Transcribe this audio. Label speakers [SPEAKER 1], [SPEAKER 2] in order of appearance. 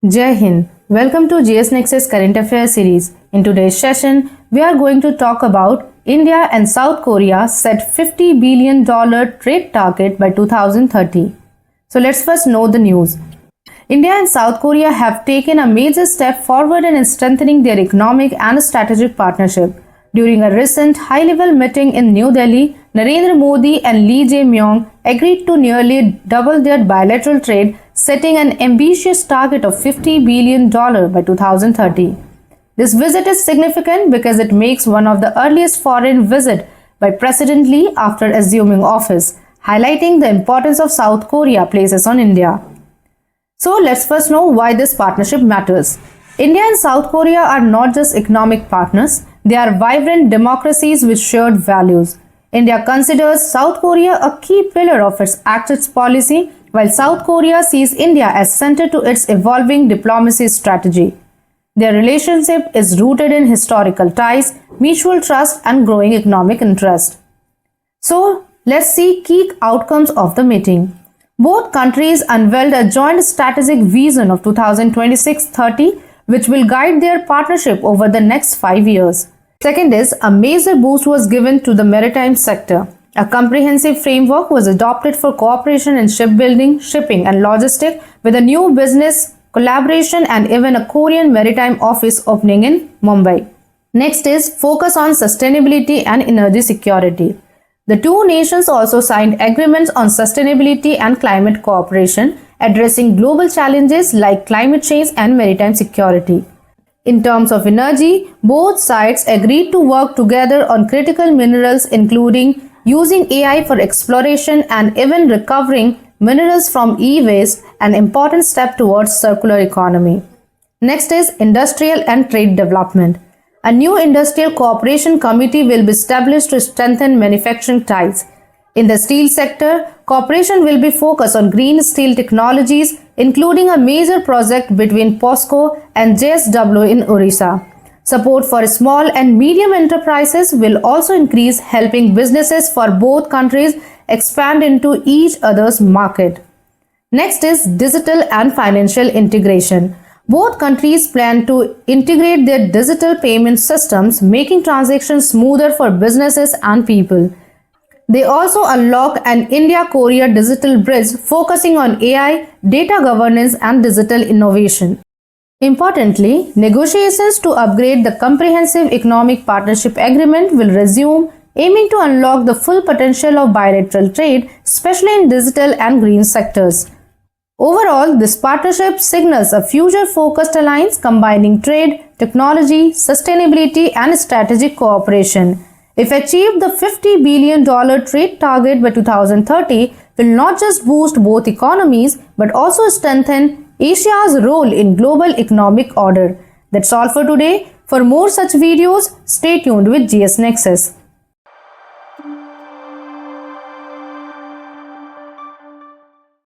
[SPEAKER 1] Jai Hind. Welcome to GS Nexus Current Affairs series. In today's session, we are going to talk about India and South Korea set $50 billion trade target by 2030. So let's first know the news. India and South Korea have taken a major step forward in strengthening their economic and strategic partnership. During a recent high-level meeting in New Delhi, Narendra Modi and Lee Jae-myung agreed to nearly double their bilateral trade, setting an ambitious target of $50 billion by 2030. This visit is significant because it makes one of the earliest foreign visits by President Lee after assuming office, highlighting the importance of South Korea places on India. So let's first know why this partnership matters. India and South Korea are not just economic partners, they are vibrant democracies with shared values. India considers South Korea a key pillar of its Axis policy, while South Korea sees India as central to its evolving diplomacy strategy. Their relationship is rooted in historical ties, mutual trust, and growing economic interest. So, let's see key outcomes of the meeting. Both countries unveiled a joint strategic vision of 2026-30, which will guide their partnership over the next 5 years. Second is, a major boost was given to the maritime sector. A comprehensive framework was adopted for cooperation in shipbuilding, shipping, and logistics, with a new business collaboration and even a Korean maritime office opening in Mumbai. Next is focus on sustainability and energy security. The two nations also signed agreements on sustainability and climate cooperation, addressing global challenges like climate change and maritime security. In terms of energy, both sides agreed to work together on critical minerals, including using AI for exploration and even recovering minerals from e-waste, an important step towards circular economy. Next is industrial and trade development. A new industrial cooperation committee will be established to strengthen manufacturing ties. In the steel sector, cooperation will be focused on green steel technologies, including a major project between POSCO and JSW in Odisha. Support for small and medium enterprises will also increase, helping businesses for both countries expand into each other's market. Next is digital and financial integration. Both countries plan to integrate their digital payment systems, making transactions smoother for businesses and people. They also unlock an India-Korea digital bridge focusing on AI, data governance, and digital innovation. Importantly, negotiations to upgrade the Comprehensive Economic Partnership Agreement will resume, aiming to unlock the full potential of bilateral trade, especially in digital and green sectors. Overall, this partnership signals a future-focused alliance combining trade, technology, sustainability, and strategic cooperation. If achieved, the $50 billion trade target by 2030 will not just boost both economies but also strengthen Asia's role in global economic order. That's all for today. For more such videos, stay tuned with GS Nexus.